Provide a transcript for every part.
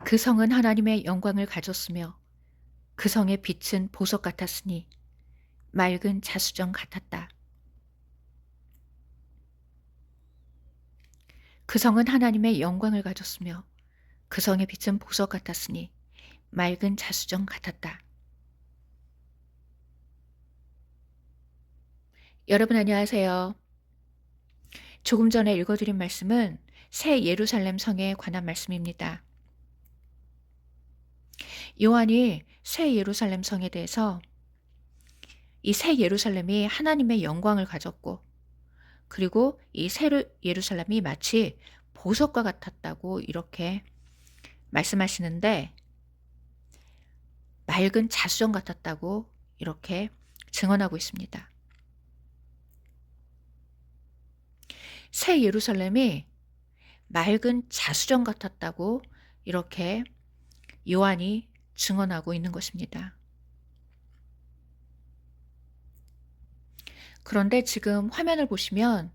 그 성은 하나님의 영광을 가졌으며 그 성의 빛은 보석 같았으니 맑은 자수정 같았다. 그 성은 하나님의 영광을 가졌으며 그 성의 빛은 보석 같았으니 맑은 자수정 같았다. 여러분 안녕하세요. 조금 전에 읽어드린 말씀은 새 예루살렘 성에 관한 말씀입니다. 요한이 새 예루살렘 성에 대해서 이 새 예루살렘이 하나님의 영광을 가졌고, 그리고 이 새 예루살렘이 마치 보석과 같았다고 이렇게 말씀하시는데, 맑은 자수정 같았다고 이렇게 증언하고 있습니다. 새 예루살렘이 맑은 자수정 같았다고 이렇게 요한이 증언하고 있는 것입니다. 그런데 지금 화면을 보시면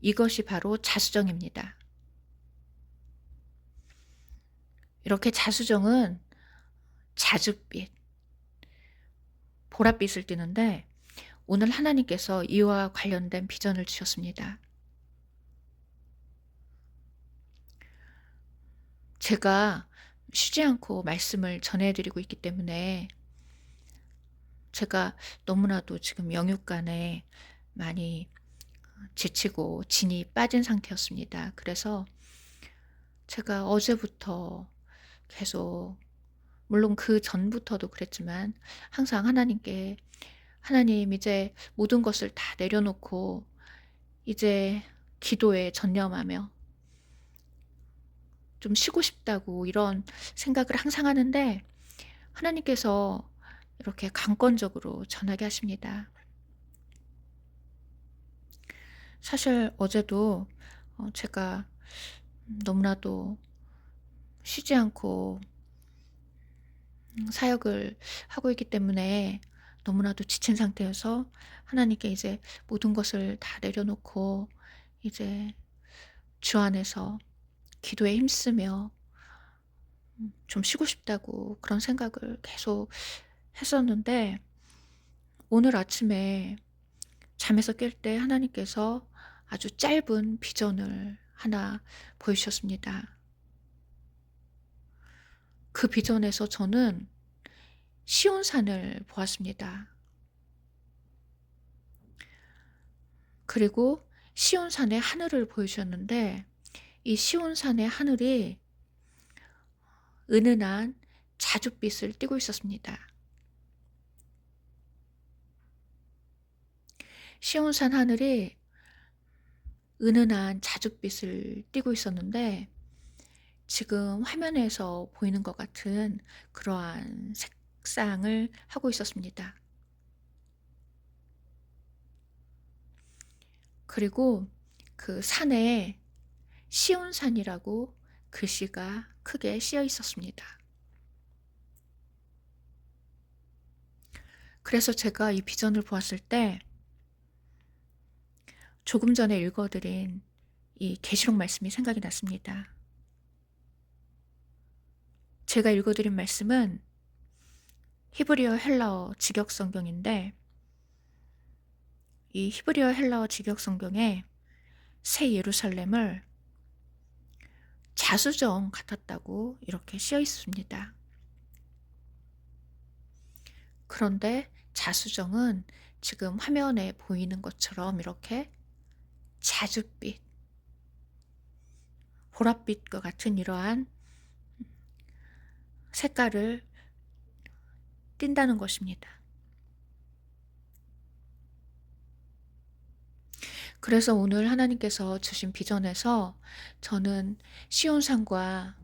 이것이 바로 자수정입니다. 이렇게 자수정은 자줏빛, 보랏빛을 띠는데, 오늘 하나님께서 이와 관련된 비전을 주셨습니다. 제가 쉬지 않고 말씀을 전해드리고 있기 때문에 제가 너무나도 지금 영육간에 많이 지치고 진이 빠진 상태였습니다. 그래서 제가 어제부터 계속, 물론 그 전부터도 그랬지만 항상 하나님께, 하나님 이제 모든 것을 다 내려놓고 이제 기도에 전념하며 좀 쉬고 싶다고 이런 생각을 항상 하는데, 하나님께서 이렇게 강권적으로 전하게 하십니다. 사실 어제도 제가 너무나도 쉬지 않고 사역을 하고 있기 때문에 너무나도 지친 상태여서 하나님께 이제 모든 것을 다 내려놓고 이제 주 안에서 기도에 힘쓰며 좀 쉬고 싶다고 그런 생각을 계속 했었는데, 오늘 아침에 잠에서 깰 때 하나님께서 아주 짧은 비전을 하나 보여주셨습니다. 그 비전에서 저는 시온산을 보았습니다. 그리고 시온산의 하늘을 보여주셨는데, 이 시온산의 하늘이 은은한 자줏빛을 띠고 있었습니다. 시온산 하늘이 은은한 자줏빛을 띠고 있었는데, 지금 화면에서 보이는 것 같은 그러한 색상을 하고 있었습니다. 그리고 그 산에 시온산이라고 글씨가 크게 씌어 있었습니다. 그래서 제가 이 비전을 보았을 때 조금 전에 읽어드린 이 계시록 말씀이 생각이 났습니다. 제가 읽어드린 말씀은 히브리어 헬라어 직역 성경인데, 이 히브리어 헬라어 직역 성경에 새 예루살렘을 자수정 같았다고 이렇게 씌어 있습니다. 그런데 자수정은 지금 화면에 보이는 것처럼 이렇게 자줏빛, 보랏빛과 같은 이러한 색깔을 띈다는 것입니다. 그래서 오늘 하나님께서 주신 비전에서 저는 시온산과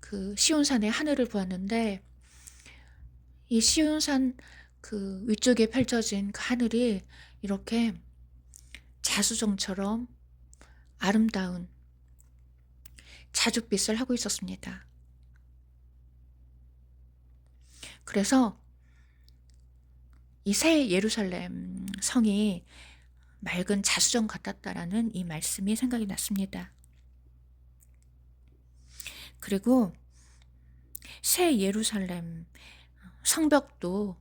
그 시온산의 하늘을 보았는데, 이 시온산 그 위쪽에 펼쳐진 그 하늘이 이렇게 자수정처럼 아름다운 자줏빛을 하고 있었습니다. 그래서 이 새 예루살렘 성이 맑은 자수정 같았다라는 이 말씀이 생각이 났습니다. 그리고 새 예루살렘 성벽도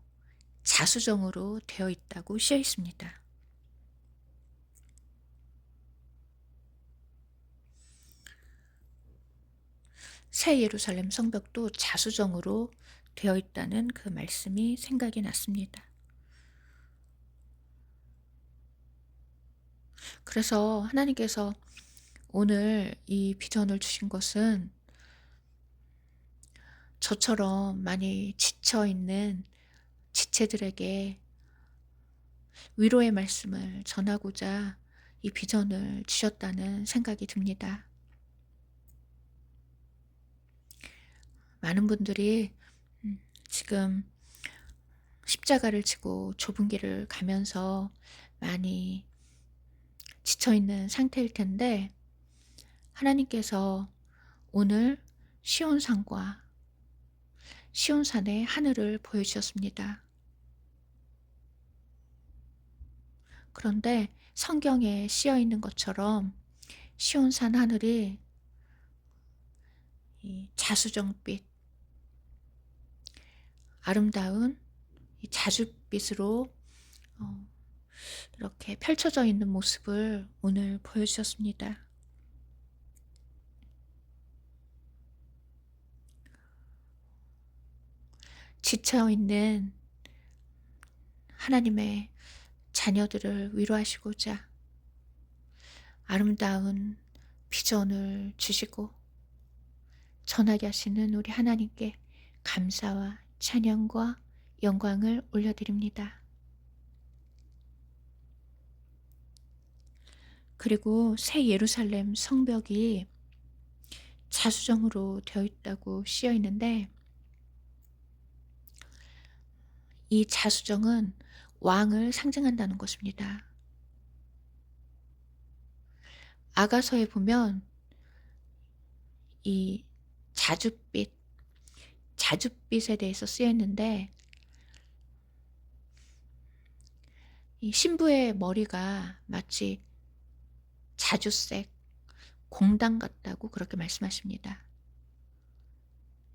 자수정으로 되어 있다고 쓰여 있습니다. 새 예루살렘 성벽도 자수정으로 되어 있다는 그 말씀이 생각이 났습니다. 그래서 하나님께서 오늘 이 비전을 주신 것은 저처럼 많이 지쳐 있는 지체들에게 위로의 말씀을 전하고자 이 비전을 주셨다는 생각이 듭니다. 많은 분들이 지금 십자가를 지고 좁은 길을 가면서 많이 지쳐 있는 상태일 텐데, 하나님께서 오늘 시온산과 시온산의 하늘을 보여주셨습니다. 그런데 성경에 쓰여 있는 것처럼 시온산 하늘이 이 자수정빛, 아름다운 이 자줏빛으로 어, 이렇게 펼쳐져 있는 모습을 오늘 보여주셨습니다. 지쳐 있는 하나님의 자녀들을 위로하시고자 아름다운 비전을 주시고 전하게 하시는 우리 하나님께 감사와 찬양과 영광을 올려드립니다. 그리고 새 예루살렘 성벽이 자수정으로 되어 있다고 쓰여 있는데, 이 자수정은 왕을 상징한다는 것입니다. 아가서에 보면 이 자줏빛에 대해서 쓰여 있는데, 이 신부의 머리가 마치 자줏색 공당 같다고 그렇게 말씀하십니다.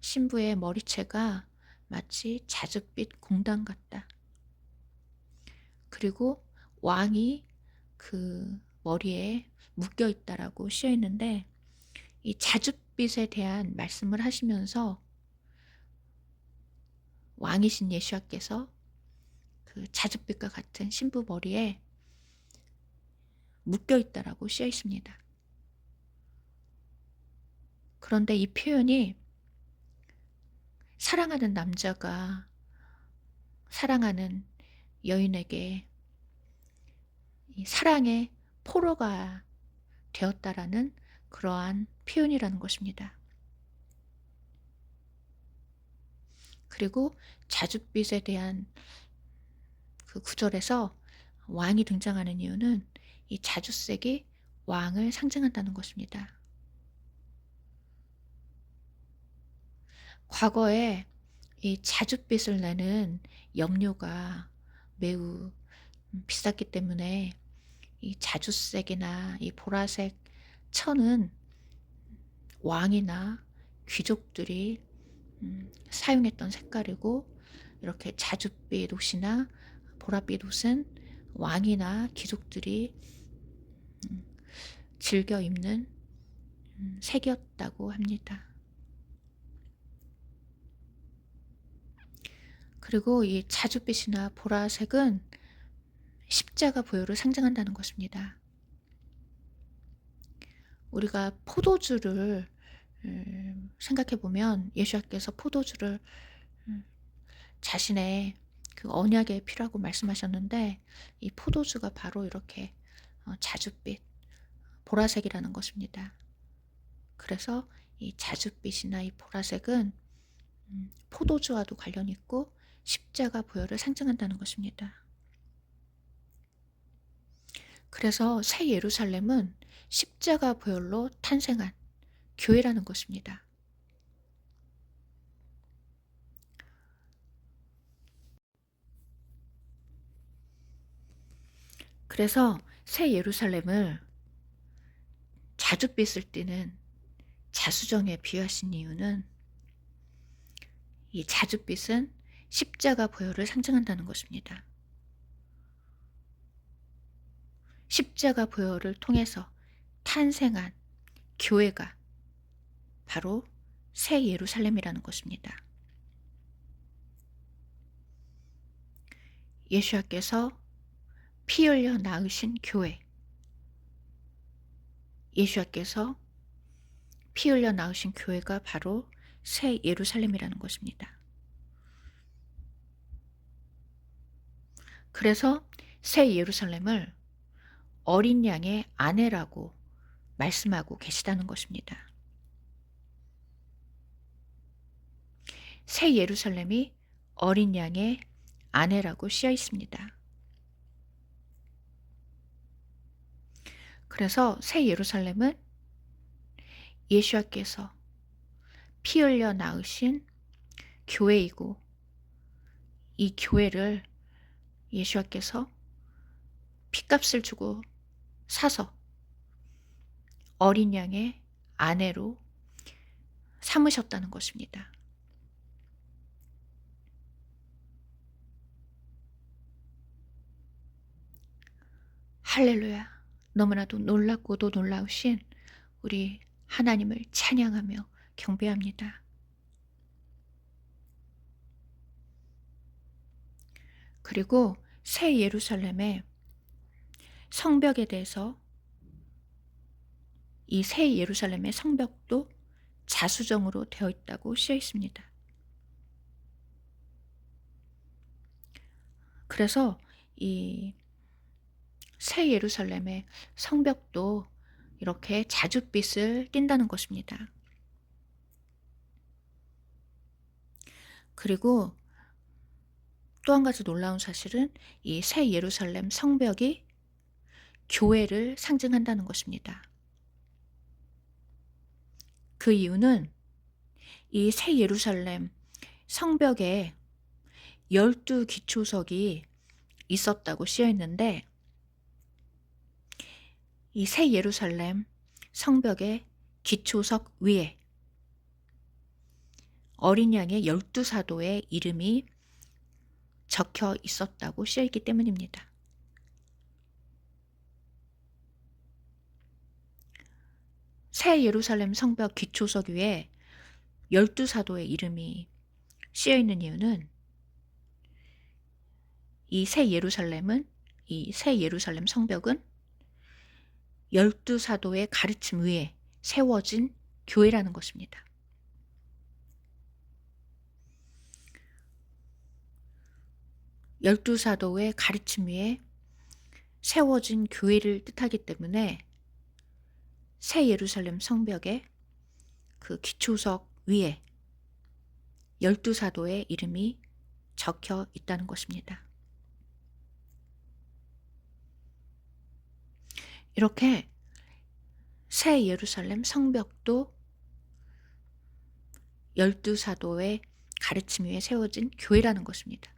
신부의 머리채가 마치 자줏빛 공당 같다. 그리고 왕이 그 머리에 묶여 있다라고 쓰여 있는데, 이 자줏빛에 대한 말씀을 하시면서 왕이신 예수와께서 그 자줏빛과 같은 신부 머리에 묶여 있다라고 쓰여 있습니다. 그런데 이 표현이 사랑하는 남자가 사랑하는 여인에게 이 사랑의 포로가 되었다라는 그러한 표현이라는 것입니다. 그리고 자줏빛에 대한 그 구절에서 왕이 등장하는 이유는 이 자줏색이 왕을 상징한다는 것입니다. 과거에 이 자줏빛을 내는 염료가 매우 비쌌기 때문에 이 자줏색이나 이 보라색 천은 왕이나 귀족들이 사용했던 색깔이고, 이렇게 자줏빛 옷이나 보랏빛 옷은 왕이나 귀족들이 즐겨 입는 색이었다고 합니다. 그리고 이 자줏빛이나 보라색은 십자가 보혈을 상징한다는 것입니다. 우리가 포도주를 생각해 보면 예수님께서 포도주를 자신의 그 언약의 피라고 말씀하셨는데, 이 포도주가 바로 이렇게 자줏빛, 보라색이라는 것입니다. 그래서 이 자줏빛이나 이 보라색은 포도주와도 관련이 있고 십자가 보혈을 상징한다는 것입니다. 그래서 새 예루살렘은 십자가 보혈로 탄생한 교회라는 것입니다. 그래서 새 예루살렘을 자줏빛을 띠는 자수정에 비유하신 이유는 이 자줏빛은 십자가 보혈을 상징한다는 것입니다. 십자가 보혈을 통해서 탄생한 교회가 바로 새 예루살렘이라는 것입니다. 예수님께서 피 흘려 낳으신 교회, 예수님께서 피 흘려 낳으신 교회가 바로 새 예루살렘이라는 것입니다. 그래서 새 예루살렘을 어린 양의 아내라고 말씀하고 계시다는 것입니다. 새 예루살렘이 어린 양의 아내라고 쓰여 있습니다. 그래서 새 예루살렘은 예수님께서 피 흘려 낳으신 교회이고, 이 교회를 예수님께서 핏값을 주고 사서 어린 양의 아내로 삼으셨다는 것입니다. 할렐루야. 너무나도 놀랍고도 놀라우신 우리 하나님을 찬양하며 경배합니다. 그리고 새 예루살렘의 성벽에 대해서, 이 새 예루살렘의 성벽도 자수정으로 되어 있다고 쓰여 있습니다. 그래서 이 새 예루살렘의 성벽도 이렇게 자줏빛을 띈다는 것입니다. 그리고 또 한 가지 놀라운 사실은 이 새 예루살렘 성벽이 교회를 상징한다는 것입니다. 그 이유는 이 새 예루살렘 성벽에 12기초석이 있었다고 쓰여 있는데, 이 새 예루살렘 성벽의 기초석 위에 어린 양의 12사도의 이름이 적혀 있었다고 쓰여 있기 때문입니다. 새 예루살렘 성벽 기초석 위에 12사도의 이름이 쓰여 있는 이유는, 이 새 예루살렘 성벽은 12사도의 가르침 위에 세워진 교회라는 것입니다. 열두 사도의 가르침 위에 세워진 교회를 뜻하기 때문에 새 예루살렘 성벽의 그 기초석 위에 12사도의 이름이 적혀 있다는 것입니다. 이렇게 새 예루살렘 성벽도 12사도의 가르침 위에 세워진 교회라는 것입니다.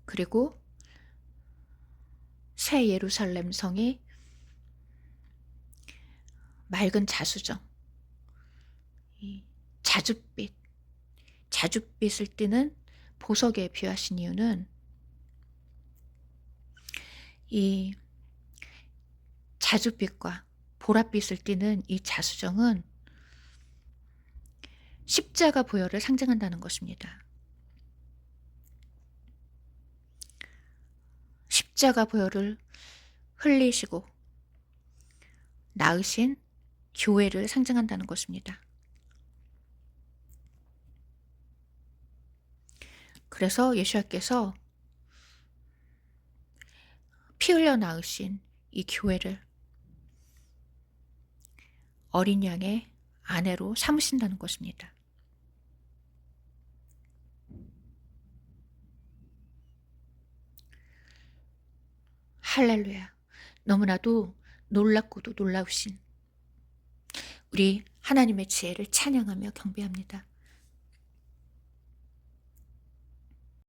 그리고 새 예루살렘 성이 맑은 자수정, 자줏빛을 띠는 보석에 비유하신 이유는, 이 자줏빛과 보랏빛을 띠는 이 자수정은 십자가 보혈을 상징한다는 것입니다. 십자가 보혈을 흘리시고 낳으신 교회를 상징한다는 것입니다. 그래서 예수님께서 피 흘려 낳으신 이 교회를 어린 양의 아내로 삼으신다는 것입니다. 할렐루야. 너무나도 놀랍고도 놀라우신 우리 하나님의 지혜를 찬양하며 경배합니다.